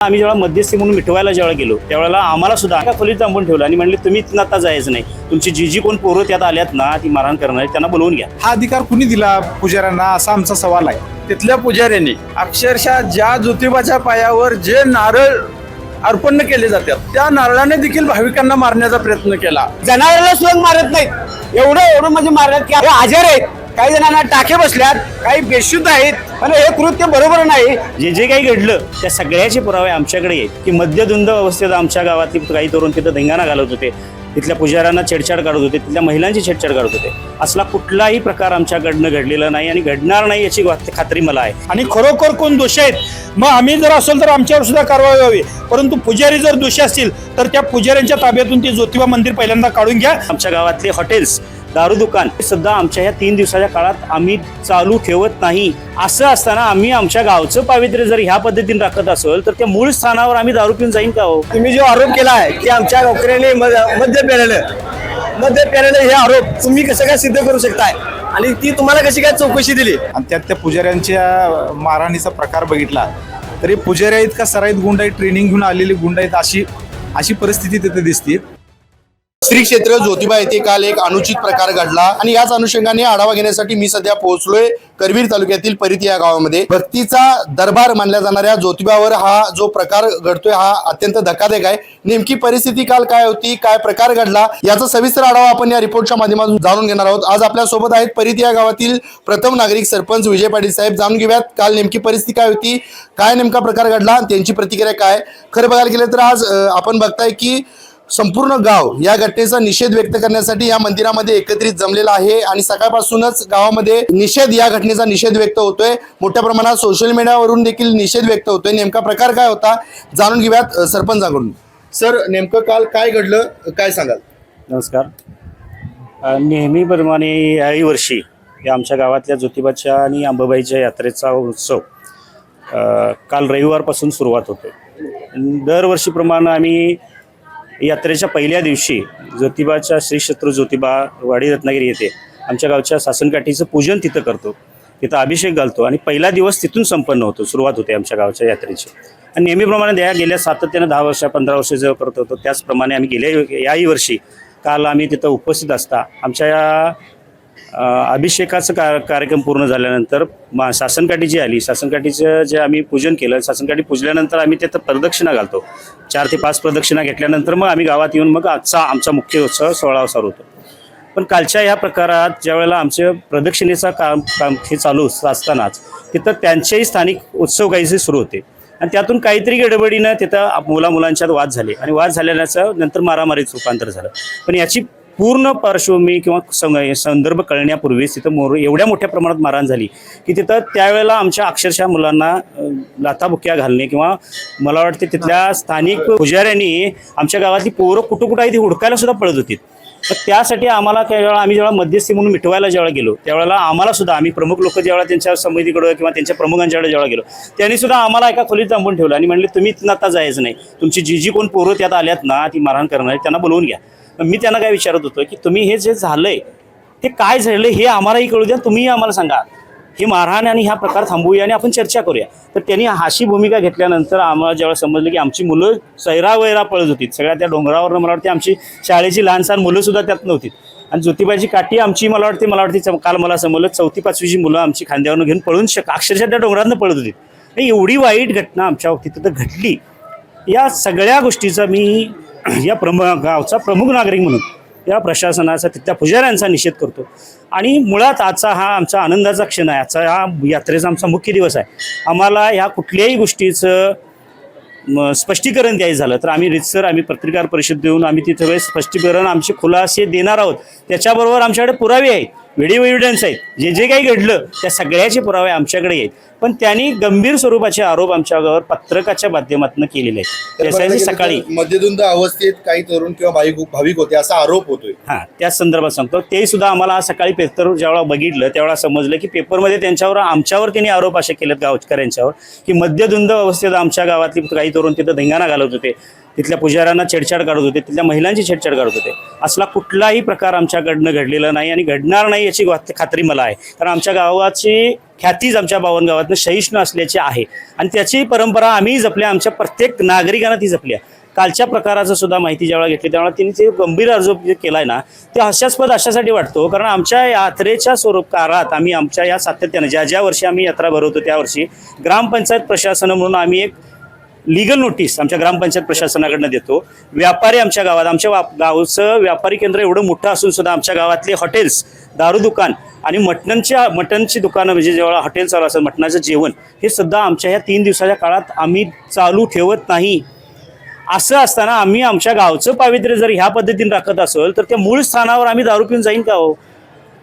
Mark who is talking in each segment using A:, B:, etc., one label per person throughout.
A: आम्ही जेव्हा मध्यस्थी म्हणून मिटवायला जेव्हा गेलो त्यावेळेला आम्हाला सुद्धा एका खोलीत थांबून ठेवलं आणि म्हणले तुम्ही इथून आता जायचं नाही, तुमची जी कोण पोरं त्यात आल्यात ना ती मारहाण करणारी त्यांना बोलवून घ्या.
B: हा अधिकार कुणी दिला पुजाऱ्यांना असा आमचा सवाल आहे.
C: तिथल्या पुजाऱ्यांनी अक्षरशः ज्या ज्योतिबाच्या पायावर जे नारळ अर्पण केले जातात त्या नारळाने देखील भाविकांना मारण्याचा प्रयत्न केला.
D: जनावराला सुद्धा मारत नाहीत, एवढं म्हणजे मारत की आजार आहेत, काही जणांना टाके बसल्यात, काही बेशुद्ध आहेत. आणि हे कृत्य बरोबर नाही.
A: जे काही घडलं त्या सगळ्याचे पुरावे आमच्याकडे आहेत की मद्यधुंद अवस्थेत आमच्या गावातली काही तरुण तिथं धिंगाणा घालत होते, तिथल्या पुजाऱ्यांना छेडछाड काढत होते, तिथल्या महिलांची छेडछाड काढत होते. असला कुठलाही प्रकार आमच्याकडनं घडलेला नाही आणि घडणार नाही याची खात्री मला आहे.
B: आणि खरोखर कोण दोषी आहेत मग आम्ही जर असेल तर आमच्यावर सुद्धा कारवाई व्हावी, परंतु पुजारी जर दोषी असतील तर त्या पुजाऱ्यांच्या ताब्यातून ते ज्योतिबा मंदिर पहिल्यांदा काढून घ्या.
A: आमच्या गावातले हॉटेल्स, दारू दुकान सुद्धा आमच्या ह्या 3 दिवसाच्या काळात आम्ही चालू ठेवत नाही. असं असताना आम्ही आमच्या गावचं पावित्र्य जर ह्या पद्धतीने राखत असेल तर त्या मूळ स्थानावर आम्ही दारू पिऊन जाईन का हो?
D: तुम्ही जो आरोप केला आहे की आमच्या गावकऱ्याने मद्य पेरलं हे आरोप तुम्ही कसं काय सिद्ध करू शकताय आणि ती तुम्हाला कशी काय चौकशी दिली?
B: आणि त्यात त्या पुजाऱ्यांच्या मारहाणीचा प्रकार बघितला तरी पुजाऱ्या इतका सराईत गुंड आहेत, ट्रेनिंग घेऊन आलेली गुंड आहेत, अशी परिस्थिती तिथे दिसते.
E: श्री क्षेत्र ज्योतिबा येथे काल एक अनुचित प्रकार घडला आणि याच अनुषंगाने आढावा घेण्यासाठी मी सध्या पोहोचलोय करवीर तालुक्यातील परिती या गावामध्ये. भक्तीचा दरबार मानल्या जाणाऱ्या ज्योतिबावर हा जो प्रकार घडतोय हा अत्यंत धक्कादायक आहे. नेमकी परिस्थिती काल काय होती, काय प्रकार घडला याचा सविस्तर आढावा आपण या रिपोर्टच्या माध्यमातून जाणून घेणार आहोत. आज आपल्या सोबत आहेत परिती या गावातील प्रथम नागरिक सरपंच विजय पाटील साहेब. जाणून घेऊयात काल नेमकी परिस्थिती काय होती, काय नेमका प्रकार घडला, त्यांची प्रतिक्रिया काय. खरं बघायला गेलं तर आज आपण बघताय की संपूर्ण गाव या घटनेचा निषेध व्यक्त करण्यासाठी या मंदिरामध्ये एकत्रित जमलेला आहे आणि सकाळपासूनच गावामध्ये या घटनेचा निषेध व्यक्त होतोय. मोठ्या प्रमाणात सोशल मीडियावरून देखील निषेध व्यक्त होतोय. नेमका प्रकार काय होता जाणून घेऊयात सरपंचाकडून. सर, नेमकं काल काय घडलं, काय सांगाल?
A: नमस्कार. नेहमीप्रमाणे याही वर्षी आमच्या गावातल्या ज्योतिबाच्या आणि अंबाबाईच्या यात्रेचा उत्सव काल रविवारपासून सुरुवात होतो. दरवर्षीप्रमाणे आम्ही यात्रेच्या पहिल्या दिवशी ज्योतिबाच्या श्री क्षेत्र ज्योतिबा वाडी रत्नागिरी येथे आमच्या गावच्या सासनकाठीचं पूजन तिथं करतो, तिथं अभिषेक घालतो आणि पहिला दिवस तिथून संपन्न होतो, सुरुवात होते आमच्या गावच्या यात्रेची. आणि नेहमीप्रमाणे गेल्या सातत्यानं 10 वर्ष 15 वर्ष जेव्हा करत होतो त्याचप्रमाणे आम्ही याही वर्षी काल आम्ही तिथं उपस्थित असता आमच्या या अभिषेकाचं कार्यक्रम पूर्ण झाल्यानंतर सासनकाठी जी आली, सासनकाठीचं जे आम्ही पूजन केलं, सासनकाठी पूजल्यानंतर आम्ही तिथं प्रदक्षिणा घालतो. 4 ते 5 प्रदक्षिणा घेतल्यानंतर मग आम्ही गावात येऊन मग आमचा मुख्य उत्सव सोहळा सुरू होतो. पण कालच्या या प्रकारात ज्या वेळेला आमच्या प्रदक्षिणेचा काम हे चालू असतानाच तिथं त्यांचेही स्थानिक उत्सव काहीसे सुरू होते आणि त्यातून काहीतरी गडबडीनं तिथं मुलांच्यात वाद झाले आणि वाद झाल्याचं नंतर मारामारीत रूपांतर झालं. पण याची पूर्ण पार्श्वभूमी किंवा संदर्भ कळण्यापूर्वीच तिथं एवढ्या मोठ्या प्रमाणात मारहाण झाली की तिथं त्यावेळेला आमच्या अक्षरशः मुलांना लाथाबुक्या घालणे किंवा मला वाटते तिथल्या स्थानिक पुजाऱ्यांनी आमच्या गावातली पोरं कुठं आहे ती हुडकायला सुद्धा पळत होती. तर त्यासाठी आम्हाला आम्ही जेव्हा मध्यस्थी म्हणून मिटवायला जेव्हा गेलो त्यावेळेला आम्हाला सुद्धा आम्ही प्रमुख लोक जेव्हा त्यांच्या समितीकडे किंवा त्यांच्या प्रमुखांच्याकडे जेव्हा गेलो त्यांनी सुद्धा आम्हाला एका खोलीत थांबून ठेवलं आणि म्हणले तुम्ही इथून आता जायचं नाही, तुमची जी कोण पोरं त्यात आल्यात ना ती मारहाण करणारी त्यांना बोलवून घ्या. मी त्यांना काय विचारत होतो की तुम्ही हे जे झालंय ते काय झालं हे आम्हालाही कळू द्या, तुम्हीही आम्हाला सांगा, ही मारहाण आणि हा प्रकार थांबवूया आणि आपण चर्चा करूया. तर त्यांनी अशी भूमिका घेतल्यानंतर आम्हाला जेव्हा समजलं की आमची मुलं सैरावैरा पळत होती सगळ्या त्या डोंगरावर, मला वाटते आमची शाळेची लहानसहान मुलं सुद्धा त्यात नव्हती आणि ज्योतिबाची काठी आमची मला वाटते काल मला समजलं 4थी 5वीची मुलं आमची खांद्यावरून घेऊन पळून अक्षरशः त्या डोंगरातनं पळत होती. एवढी वाईट घटना आमच्या बाबतीत तर घडली. या सगळ्या गोष्टीचा मी या गावचा प्रमुख नागरिक म्हणून या प्रशासनाचा तिथल्या पुजाऱ्यांचा निषेध करतो आणि मुळात आजचा हा आमचा आनंदाचा क्षण आहे. आजचा हा यात्रेचा आमचा मुख्य दिवस आहे. आम्हाला ह्या कुठल्याही गोष्टीचं स्पष्टीकरण द्यायचं झालं तर आम्ही रितसर आम्ही पत्रकार परिषद देऊन आम्ही तिथे स्पष्टीकरण आमचे खुलासे देणार आहोत. त्याच्याबरोबर आमच्याकडे पुरावे आहेत, व्हिडिओ एव्हिडन्स आहेत. जे काही घडलं त्या सगळ्याचे पुरावे आमच्याकडे आहेत. पण त्यांनी गंभीर स्वरूपाचे आरोप आमच्यावर पत्रकाच्या माध्यमातून केलेले आहेत. त्यासाठी सकाळी
E: मध्यधुंद अवस्थेत काही तरुण किंवा भाविक होते असा आरोप होतोय.
A: त्याच संदर्भात सांगतो. ते सुद्धा आम्हाला सकाळी पेपर जेव्हा बघितलं तेव्हा समजलं की पेपरमध्ये आमच्यावर त्यांनी आरोप असे केलेत गावकऱ्यांच्यावर की मध्यधुंद अवस्थेत आमच्या गावातली काही तरुण तिथं धिंगाणा घालत होते तिथल्या पुजाऱ्यांना छेडछाड करत होते, तिथल्या महिलांची छेडछाड करत होते. असला कुठलाही प्रकार आमच्याकडनं घडलेला नाही आणि घडणार नाही याची खात्री मला आहे. कारण आमच्या गावाची ख्यातीच आमच्या बावनगावातनं सहिष्णू असल्याची आहे आणि त्याची परंपरा आम्ही जपल्या, आमच्या प्रत्येक नागरिकांना ती जपल्या. कालच्या प्रकाराचं सुद्धा माहिती ज्यावेळेला घेतली त्यावेळेला तिने जे गंभीर अर्ज केला आहे ना, ते हास्यास्पद अशासाठी वाटतो कारण आमच्या यात्रेच्या स्वरूपात आम्ही आमच्या या सातत्यानं ज्या वर्षी आम्ही यात्रा भरवतो त्या वर्षी ग्रामपंचायत प्रशासन म्हणून आम्ही एक लीगल नोटीस आमच्या ग्रामपंचायत प्रशासनाकडनं देतो. व्यापारी आमच्या गावात आमच्या गावचं व्यापारी केंद्र एवढं मोठं असून सुद्धा आमच्या गावातले हॉटेल्स, दारू दुकान आणि मटणची दुकानं म्हणजे जेव्हा हॉटेल चालू असेल मटणाचं जेवण हे सुद्धा आमच्या ह्या 3 दिवसाच्या काळात आम्ही चालू ठेवत नाही. असं असताना आम्ही आमच्या गावचं पावित्र्य जर ह्या पद्धतीने राखत असेल तर त्या मूळ स्थानावर आम्ही दारू पिऊन जाईन का हो?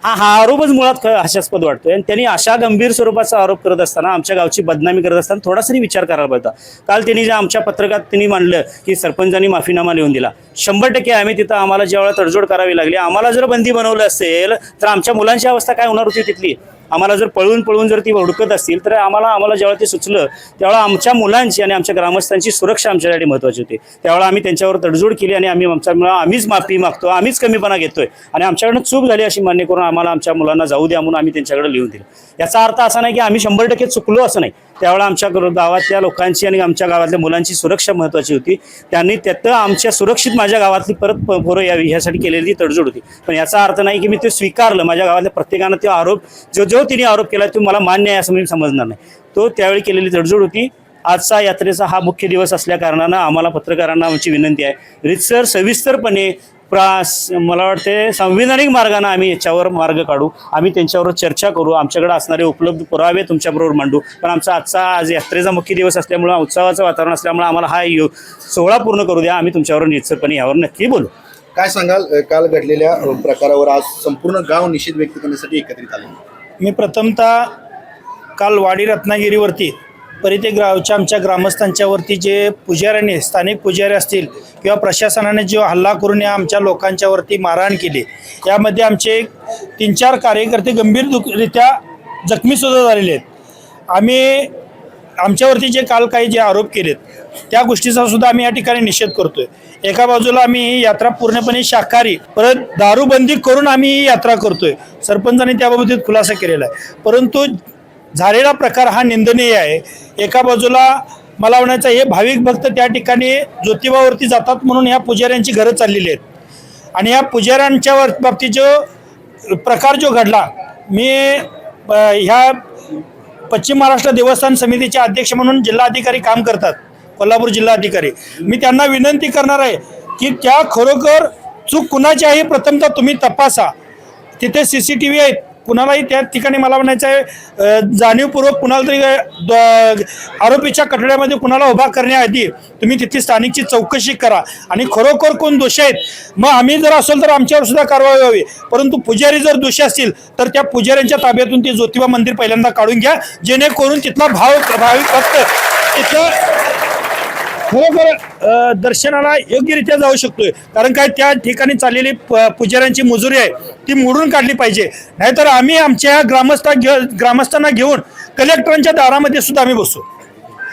A: हा आरोपच मुळात हास्यास्पद वाटतोय. आणि त्यांनी अशा गंभीर स्वरूपाचा आरोप करत असताना आमच्या गावची बदनामी करत असताना थोडासा विचार करायला पाहिजे. काल त्यांनी जे आमच्या पत्रकात त्यांनी मांडलं की सरपंचांनी माफीनामा लिहून दिला. 100% आम्ही तिथं आम्हाला ज्यावेळेला तडजोड करावी लागली, आम्हाला जर बंदी बनवलं असेल तर आमच्या मुलांची अवस्था काय होणार होती तिथली? आम्हाला जर पळून जर ती हुडकत असतील तर आम्हाला जेव्हा ते सुचलं त्यावेळेला आमच्या मुलांची आणि आमच्या ग्रामस्थांची सुरक्षा आमच्यासाठी महत्त्वाची होती. त्यावेळेला आम्ही त्यांच्यावर तडजोड केली आणि आम्हीच माफी मागतो, आम्हीच कमीपणा घेतोय आणि आमच्याकडनं चूक झाली अशी मान्य करून आम्हाला आमच्या मुलांना जाऊ द्या म्हणून आम्ही त्यांच्याकडे लिहून दिलं. याचा अर्थ असा नाही की आम्ही 100% चुकलो असं नाही. त्यावेळेला आमच्या गावातल्या लोकांची आणि आमच्या गावातल्या मुलांची सुरक्षा महत्त्वाची होती. त्यांनी त्यात आमच्या सुरक्षित माझ्या गावातली परत पोरं यावी ह्यासाठी केलेली तडजोड होती. पण याचा अर्थ नाही की मी ते स्वीकारलं. माझ्या गावातल्या प्रत्येकानं तो आरोप जो तिने आरोप केला तो मला मान्य आहे असं मी समजणार नाही. तो त्यावेळी केलेली तडजोड होती. आजचा यात्रेचा हा मुख्य दिवस असल्या कारणानं आम्हाला पत्रकारांना आमची विनंती आहे रितसर सविस्तरपणे मला वाटते संविधानिक मार्गाने आम्ही याच्यावर मार्ग काढू, आम्ही त्यांच्यावर चर्चा करू, आमच्याकडे असणारे उपलब्ध पुरावे तुमच्याबरोबर मांडू. पण आमचा आज यात्रेचा मुख्य दिवस असल्यामुळं उत्सवाचं वातावरण असल्यामुळे आम्हाला हा सोहळा पूर्ण करू द्या. आम्ही तुमच्यावर निश्चितपणे यावर नक्की बोलू.
E: काय सांगाल काल घडलेल्या प्रकारावर? आज संपूर्ण गाव निषेध व्यक्त करण्यासाठी एकत्रित आले.
B: मी प्रथमतः काल वाडी रत्नागिरीवरती परिते गावच्या आमच्या ग्रामस्थांच्यावरती जे पुजाऱ्यांनी स्थानिक पुजारी असतील किंवा प्रशासनाने जो हल्ला करून या आमच्या लोकांच्यावरती मारहाण केली, यामध्ये आमचे 3-4 कार्यकर्ते गंभीररित्या जखमीसुद्धा झालेले आहेत. आम्ही आमच्यावरती जे काल काही जे आरोप केलेत त्या गोष्टीचा सुद्धा आम्ही या ठिकाणी निषेध करतोय. एका बाजूला आम्ही ही यात्रा पूर्णपणे शाकाहारी परत दारूबंदी करून आम्ही ही यात्रा करतोय. सरपंचांनी त्याबाबतीत खुलासा केलेला आहे. परंतु झालेला प्रकार हा निंदनीय आहे. एका बाजूला मला म्हणायचं हे भाविक भक्त त्या ठिकाणी ज्योतिबावरती जातात म्हणून ह्या पुजाऱ्यांची घरं चाललेली आहेत आणि या पुजाऱ्यांच्या बाबतीत जो प्रकार जो घडला, मी ह्या पश्चिम महाराष्ट्र देवस्थान समितीचे अध्यक्ष म्हणून जिल्हाधिकारी काम करतात, कोल्हापूर जिल्हाधिकारी. मी त्यांना विनंती करणार आहे की त्या खरोखर चूक कुणाची आहे प्रथमतः तुम्ही तपासा. तिथे CCTV आहेत, कुणालाही त्या ठिकाणी मला म्हणायचं आहे जाणीवपूर्वक कुणाला तरी आरोपीच्या कठड्यामध्ये कुणाला उभा करण्याआधी तुम्ही तिथली स्थानिकची चौकशी करा आणि खरोखर कोण दोषी आहेत मग आम्ही जर असेल तर आमच्यावर सुद्धा कारवाई व्हावी. परंतु पुजारी जर दोषी असतील तर त्या पुजाऱ्यांच्या ताब्यातून ते ज्योतिबा मंदिर पहिल्यांदा काढून घ्या, जेणेकरून तिथला भाविक भक्त तिथलं खरोखर दर्शनाला योग्यरित्या जाऊ शकतोय. कारण काय त्या ठिकाणी चाललेली पुजाऱ्यांची मजुरी आहे ती मोडून काढली पाहिजे. नाहीतर आम्ही आमच्या ग्रामस्थांना घेऊन कलेक्टरांच्या दारामध्ये सुद्धा आम्ही बसू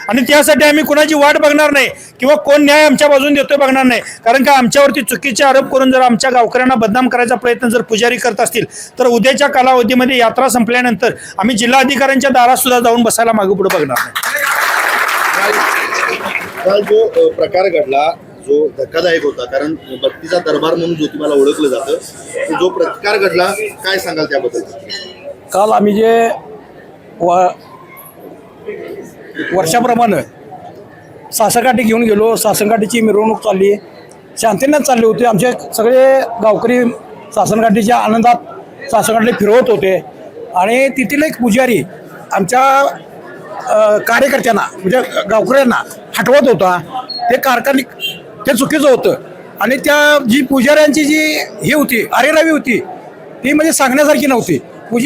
B: आणि त्यासाठी आम्ही कुणाची वाट बघणार नाही किंवा कोण न्याय आमच्या बाजून देतोय बघणार नाही. कारण का आमच्यावरती चुकीचे आरोप करून जर आमच्या गावकऱ्यांना बदनाम करायचा प्रयत्न जर पुजारी करत असतील तर उद्याच्या कालावधीमध्ये यात्रा संपल्यानंतर आम्ही जिल्हाधिकाऱ्यांच्या दारात सुद्धा जाऊन बसायला मागे पुढे बघणार नाही.
E: काल जो प्रकार घडला जो धक्कादायक होता, कारण भक्तीचा दरबार म्हणून ज्योतिबाला ओळखलं जातं, जो प्रकार घडला काय सांगाल त्याबद्दल?
D: काल आम्ही जे वर्षाप्रमाणे सासनकाठी घेऊन गेलो, सासनकाठीची मिरवणूक चालली, शांतीनं चालली होती. आमचे सगळे गावकरी सासनकाठीच्या आनंदात सासनकाठी फिरवत होते आणि तेथील एक पुजारी आमच्या कार्यकर्त्यांना म्हणजे गावकऱ्यांना हटवत होता. ते कारखाने ते चुकीचं होतं आणि त्या जी पुजाऱ्यांची जी ही होती अरेरावी होती ती म्हणजे सांगण्यासारखी नव्हती.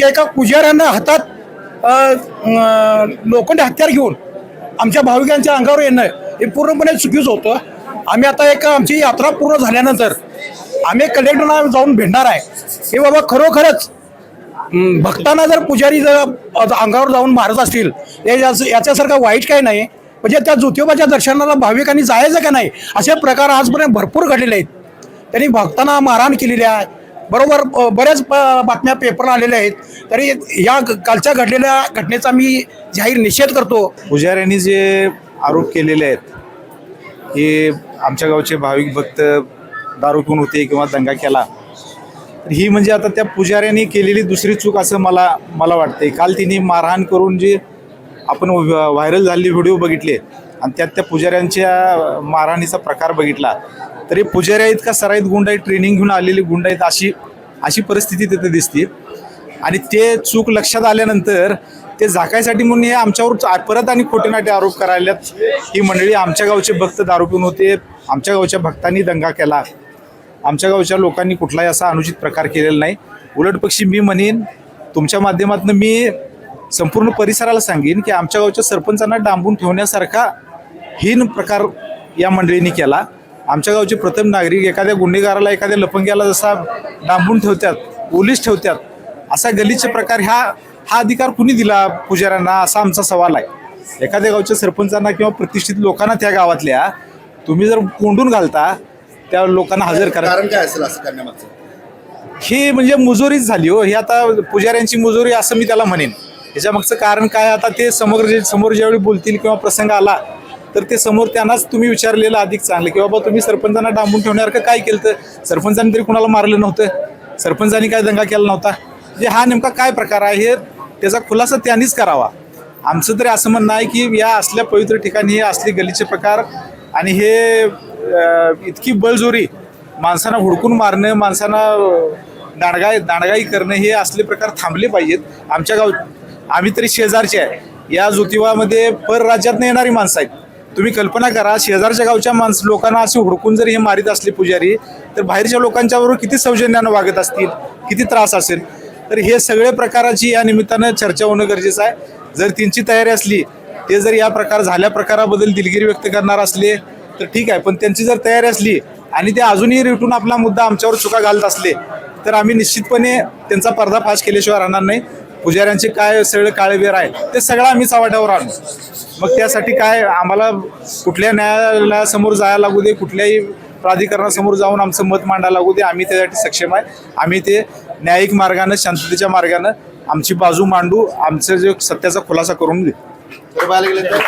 D: एका पुजाऱ्यांना हातात लोखंडी हत्यार घेऊन आमच्या भाविकांच्या अंगावर येणं हे पूर्णपणे चुकीचं होतं. आम्ही आता आमची यात्रा पूर्ण झाल्यानंतर आम्ही कलेक्टरला जाऊन भेटणार आहे की बाबा खरोखरच भक्तांना जर पुजारी जर अंगावर जाऊन मारत असतील याच्यासारखं वाईट काही नाही. म्हणजे त्या ज्योतिबाच्या दर्शनाला भाविकांनी जायचं का नाही, असे प्रकार आजपर्यंत भरपूर घडलेले आहेत. त्यांनी भक्तांना मारहाण केलेली आहे. बरोबर बऱ्याच बातम्या पेपरला आलेल्या आहेत. तरी या कालच्या घडलेल्या घटनेचा मी जाहीर निषेध करतो.
F: पुजाऱ्यांनी जे आरोप केलेले आहेत की आमच्या गावचे भाविक भक्त दारू पिऊन होते किंवा दंगा केला, तर ही म्हणजे आता त्या पुजाऱ्यांनी केलेली दुसरी चूक असं मला वाटते. काल तिने मारहाण करून जे आपण व्हायरल झालेले व्हिडिओ बघितले आणि त्यात त्या पुजाऱ्यांच्या मारहाणीचा प्रकार बघितला, तरी पुजाऱ्या आहेत का सराईत गुंड आहेत, ट्रेनिंग घेऊन आलेली गुंड आहेत, अशी परिस्थिती तिथे दिसते. आणि ते चूक लक्षात आल्यानंतर ते झाकायसाठी म्हणून हे आमच्यावर परत आणि खोटेनाटे आरोप करायल्यात. ही मंडळी आमच्या गावचे भक्त दारू पिऊन होते, आमच्या गावच्या भक्तांनी दंगा केला, आमच्या गावच्या लोकांनी कुठलाही असा अनुचित प्रकार केलेला नाही. उलट पक्षी मी म्हणेन, तुमच्या माध्यमातून मी संपूर्ण परिसराला सांगेन की आमच्या गावच्या सरपंचांना डांबून ठेवण्यासारखा हीन प्रकार या मंडळींनी केला. आमच्या गावचे प्रथम नागरिक एखाद्या गुन्हेगाराला, एखाद्या लफंग्याला जसा डांबून ठेवतात, पोलीस ठेवतात, असा गलिच्छ प्रकार हा अधिकार कुणी दिला पुजाऱ्यांना, असा आमचा सवाल आहे. एखाद्या गावच्या सरपंचांना किंवा प्रतिष्ठित लोकांना त्या गावातल्या तुम्ही जर कोंडून घालता, त्या लोकांना हजर करा.
E: कारण काय असेल असं करण्यामागचं?
F: ही म्हणजे मुजोरीच झाली हो, ही आता पुजाऱ्यांची मुजोरी असं मी त्याला म्हणेन. याच्या मागचं कारण काय, आता ते समोर ज्यावेळी बोलतील किंवा प्रसंग आला तर ते समोर त्यांनाच तुम्ही विचारलेलं अधिक चांगलं की बाबा तुम्ही सरपंचांना डांबून ठेवण्यासारखं काय केलं. तर सरपंचांनी तरी कुणाला मारलं नव्हतं, सरपंचांनी काय दंगा केला नव्हता. म्हणजे हा नेमका काय प्रकार आहे हे त्याचा खुलासा त्यांनीच करावा. आमचं तरी असं म्हणणं आहे की या असल्या पवित्र ठिकाणी हे असले गलिच्छ प्रकार आणि हे इतकी बळजोरी, माणसांना हुडकून मारणं, माणसांना दांडगाई करणं, हे असले प्रकार थांबले पाहिजेत. आम्ही तरी शेजारचे आहे, या ज्योतिबामध्ये परराज्यातनं येणारी माणसं आहेत. तुम्ही कल्पना करा, शेजारच्या गावच्या लोकांना असे हुडकून जर हे मारित असले पुजारी, तर बाहेरच्या लोकांच्याबरोबर किती सौजन्यानं वागत असतील, किती त्रास असेल. तर हे सगळे प्रकाराची या निमित्तानं चर्चा होणं गरजेचं आहे. जर त्यांची तयारी असली, ते जर या झाल्या प्रकाराबद्दल दिलगिरी व्यक्त करणार असले तर ठीक आहे, पण त्यांची जर तयारी असली आणि ते अजूनही रेटून आपला मुद्दा आमच्यावर चुका घालत असले तर आम्ही निश्चितपणे त्यांचा पर्दाफाश केल्याशिवाय राहणार नाही. पुजाऱ्यांचे काय सगळं काळेबेर आहे ते सगळं आम्ही चव्हाट्यावर आणू. मग त्यासाठी काय आम्हाला कुठल्या न्यायालयासमोर जायला लागू दे, कुठल्याही प्राधिकरणासमोर जाऊन आमचं मत मांडायला लागू दे, आम्ही त्यासाठी सक्षम आहे. आम्ही ते न्यायिक मार्गानं, शांततेच्या मार्गानं आमची बाजू मांडू, आमचं जे सत्याचा खुलासा करून देऊ.
E: तर पाहायला गेलं तर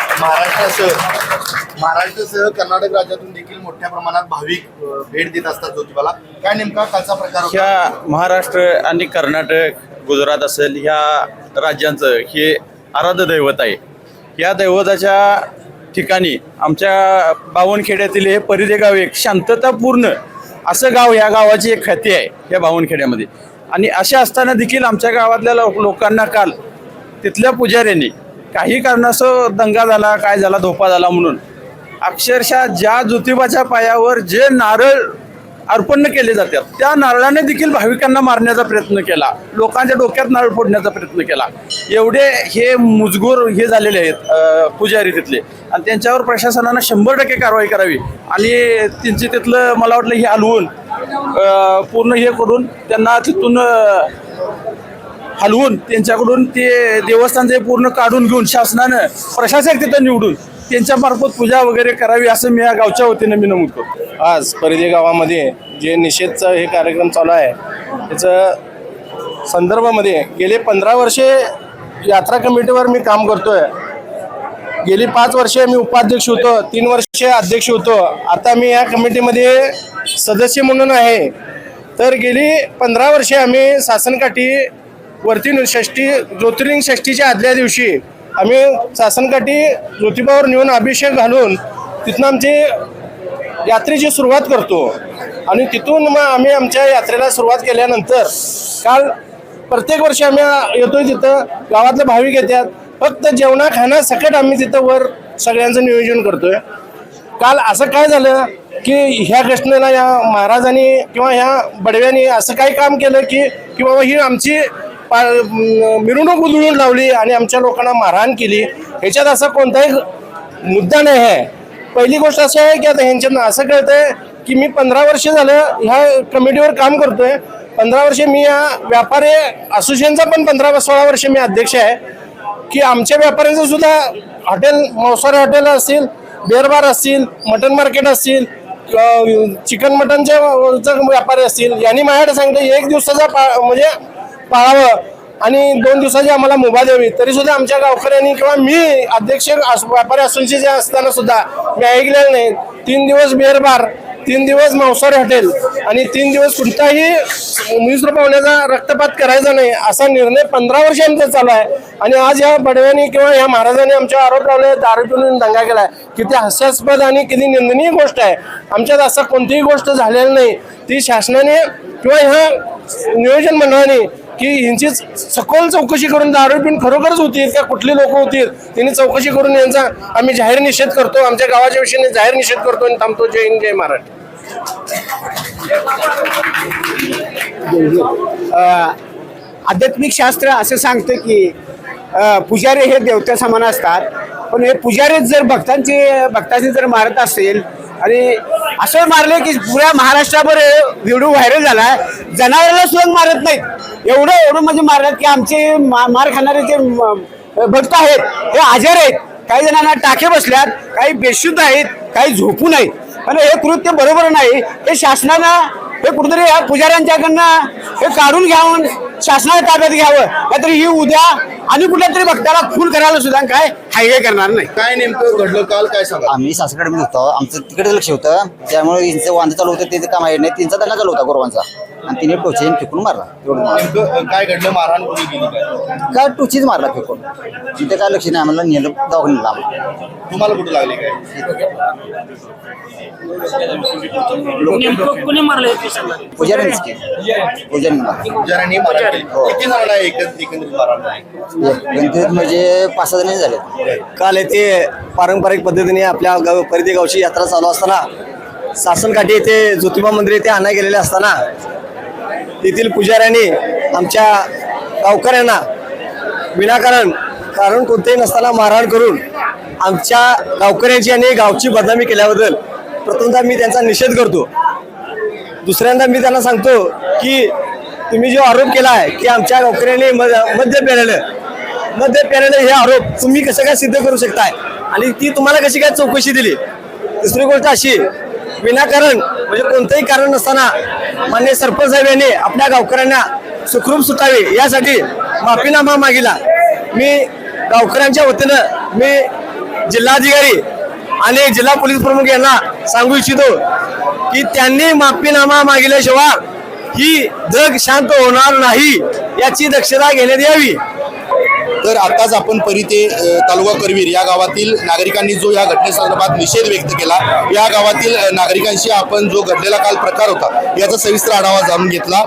E: महाराष्ट्रासह कर्नाटक राज्यातून देखील मोठ्या प्रमाणात भाविक भेट देत असतात ज्योतिबाला. काय नेमका कालचा प्रकार होता?
C: ह्या महाराष्ट्र आणि कर्नाटक, गुजरात असेल, ह्या राज्यांचं हे आराध्य दैवत आहे. या दैवताच्या ठिकाणी आमच्या बावनखेड्यातील हे परिधे गाव एक शांततापूर्ण असं गाव, या गावाची एक ख्याती आहे या बावनखेड्यामध्ये. आणि अशा असताना देखील आमच्या गावातल्या लोकांना काल तिथल्या पुजाऱ्यांनी काही कारणास्तव दंगा झाला, काय झाला, धोपा झाला म्हणून अक्षरशः ज्या ज्योतिबाच्या पायावर जे नारळ अर्पण केले जातात त्या नारळाने देखील भाविकांना मारण्याचा प्रयत्न केला, लोकांच्या डोक्यात नारळ फोडण्याचा प्रयत्न केला. एवढे हे मुजगूर हे झालेले आहेत पुजारी तिथले, आणि त्यांच्यावर प्रशासनानं 100% कारवाई करावी आणि त्यांचे तिथलं मला वाटलं हे हलवून पूर्ण हे करून त्यांना तिथून हलवून त्यांच्याकडून ते देवस्थानचे पूर्ण काढून घेऊन शासनानं प्रशासक तिथं निवडून त्यांच्यामार्फत पूजा वगैरे करावी असं मी या गावच्या वतीनं मी नमूद करतो.
G: आज परिधे गावामध्ये जे निषेधचा हे कार्यक्रम चालू आहे त्याचं संदर्भामध्ये गेले 15 वर्षे यात्रा कमिटीवर मी काम करतोय. गेली 5 वर्षे मी उपाध्यक्ष होतो, 3 वर्षे अध्यक्ष होतो. आता मी या कमिटीमध्ये सदस्य म्हणून आहे. तर गेली 15 वर्षे आम्ही सासनकाठी वरती ज्योतिर्लिंग षष्टीच्या आदल्या दिवशी आम्ही सासनकाठी ज्योतिबावर नेऊन अभिषेक घालून तिथून आमची यात्रेची सुरुवात करतो. आणि तिथून मग आम्ही आमच्या यात्रेला सुरुवात केल्यानंतर काल प्रत्येक वर्षी आम्ही येतोय, तिथं गावातले भाविक येतात. फक्त जेवणा खाण्यासकट आम्ही तिथं वर सगळ्यांचं नियोजन करतोय. काल असं काय झालं की ह्या घटनेला या महाराजांनी किंवा ह्या बडव्यांनी असं काही काम केलं की बाबा ही आमची मिरवणूक उधळून लावली आणि आमच्या लोकांना मारहाण केली. ह्याच्यात असा कोणताही मुद्दा नाही आहे. पहिली गोष्ट अशी आहे की आता ह्यांच्यानं असं कळतंय की मी 15 वर्ष झालं ह्या कमिटीवर काम करतोय. 15 वर्षे मी या व्यापारी असोसिएशनचा पण 15-16 वर्ष मी अध्यक्ष आहे की आमच्या व्यापाऱ्यांचं सुद्धा हॉटेल मांसाहारी हॉटेल असतील, बिअर बार असतील, मटन मार्केट असतील, चिकन मटनचे व्यापारी असतील, यांनी माझ्याकडे सांगितलं 1 दिवसाचा म्हणजे पाळावं आणि 2 दिवसाची आम्हाला मुभा द्यावी. तरी सुद्धा आमच्या गावकऱ्यांनी किंवा मी अध्यक्ष व्यापारी असोसिएशन असताना सुद्धा मी ऐकलेलं नाही. 3 दिवस बिअर बार, 3 दिवस मांसाहारी हॉटेल आणि 3 दिवस कोणताही मिश्र पाहुण्याचा रक्तपात करायचा नाही असा निर्णय 15 वर्ष आमचा चालू आहे. आणि आज या बडव्यांनी किंवा ह्या महाराजांनी आमच्यावर आरोप लावले, दारू पिऊन दंगा केलाय. किती हास्यास्पद आणि किती निंदनीय गोष्ट आहे. आमच्यात असं कोणतीही गोष्ट झालेली नाही. ती शासनाने किंवा ह्या नियोजन मंडळाने की ह्यांची सखोल चौकशी करून दारू पिऊन खरोखरच होतील का कुठली लोक होतील त्यांनी चौकशी करून यांचा आम्ही जाहीर निषेध करतो. आमच्या गावाच्या विषयीने जाहीर निषेध करतो आणि थांबतो. जय हिंद, जय महाराष्ट्र.
H: आध्यात्मिक शास्त्र असं सांगतं की पुजारी हे देवता समान असतात. पण हे पुजारी जर भक्तांनी जर मारत असेल आणि असं मारले की पुऱ्या महाराष्ट्राभर व्हिडिओ व्हायरल झाला, जनावराला सुद्धा मारत नाहीत. एवढं म्हणजे मारतात की आमचे मार खाणारे जे भक्त आहेत हे आजार आहेत. काही जणांना टाके बसल्यात, काही बेशुद्ध आहेत, काही झोपून आहेत. आणि हे कृत्य बरोबर नाही. हे शासनानं हे कुठेतरी या पुजाऱ्यांच्याकडनं हे काढून घ्यावं, शासनाने ताब्यात घ्यावं. नाहीतरी ही उद्या आणि कुठल्या तरी भक्ताला खून करायला सुद्धा काय हायवे करणार नाही.
E: काय नेमकं घडलं काल, काय सांगा?
I: आम्ही सासरकडे होतो, आमचं तिकडे लक्ष होतं. त्यामुळे यांचं वांदे चालू होतं, ते काम आहे नाही, त्यांचा दंगा चालू होता गोरवांचा आणि तिने टोचेन फेकून मारला. एवढं
E: नेमकं काय घडलं? मारहाण कोणी केली काय?
I: काय टोचीच मारला फेकून. तिथे काय लक्ष नाही, आम्हाला नेलं दवाखान्याला आम्हाला.
E: तुम्हाला कुठे लागले काय?
I: पुजाऱ्यांनीच की पुजाऱ्यांनी मारला.
E: पुजाऱ्यांनी मारहाण केली. किती जण आहे एकंदरीत मारहाण?
I: गणपतीत म्हणजे 5-6 जण झाले.
H: काल येथे पारंपरिक पद्धतीने आपल्या परिधी गावची यात्रा चालू असताना सासनकाठी येथे ज्योतिबा मंदिर येथे आणा गेलेले असताना तेथील पुजाऱ्यांनी आमच्या गावकऱ्यांना विनाकारण कारण कोणतेही नसताना मारहाण करून आमच्या गावकऱ्यांची आणि गावची बदनामी केल्याबद्दल प्रथमतः मी त्यांचा निषेध करतो. दुसऱ्यांदा मी त्यांना सांगतो की तुम्ही जो आरोप केला आहे की आमच्या गावकऱ्यांनी मद्य पेलेलं हे आरोप तुम्ही कसं काय सिद्ध करू शकताय आणि ती तुम्हाला कशी काय चौकशी दिली. दुसरी गोष्ट अशी, विनाकारण म्हणजे कोणतंही कारण नसताना माननीय सरपंच साहेब यांनी आपल्या गावकऱ्यांना सुखरूप सुटावे यासाठी माफीनामा मागितला. मी गावकऱ्यांच्या वतीनं मी जिल्हाधिकारी आणि जिल्हा पोलीस प्रमुख यांना सांगू इच्छितो की त्यांनी माफीनामा मागितल्याशिवाय ही जग शांत होणार नाही याची दक्षता घेण्यात यावी.
E: तर आताच आपण परिते तालुका करवीर या गावातील नागरिकांनी जो या घटनेसंदर्भात निषेध व्यक्त केला, या गावातील नागरिकांशी आपण जो घडलेला काल प्रकार होता याचा सविस्तर आढावा जाणून घेतला.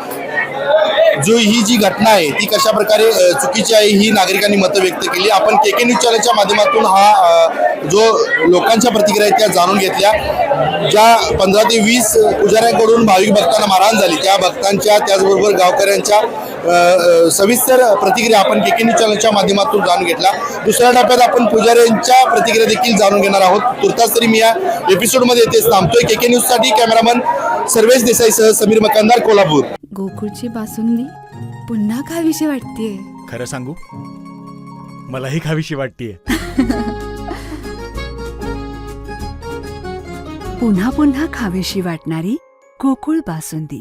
E: जो ही जी घटना आहे ती कशा प्रकारे चुकीची आहे ही नागरिकांनी मतं व्यक्त केली. आपण के न्यूज चॅनलच्या माध्यमातून हा जो लोकांच्या प्रतिक्रिया आहेत त्या जाणून घेतल्या. ज्या 15 ते 20 पुजाऱ्यांकडून भाविक भक्तांना मारहाण झाली त्या भक्तांच्या त्याचबरोबर गावकऱ्यांच्या सविस्तर प्रतिक्रिया आपण के न्यूज चॅनलच्या माध्यमातून जाणून घेतला. दुसऱ्या टप्प्यात आपण पुजाऱ्यांच्या प्रतिक्रिया देखील जाणून घेणार आहोत. तुर्तास तरी मी या एपिसोडमध्ये येथेच थांबतोय. के न्यूजसाठी कॅमेरामन सर्वेश देसाईसह समीर मकानदार, कोल्हापूर.
J: गोकुळची बासुंदी पुन्हा खावीशी वाटतेय.
K: खरं सांगू, मलाही खावीशी वाटतेय.
J: पुन्हा पुन्हा खावीशी वाटणारी गोकुळ बासुंदी.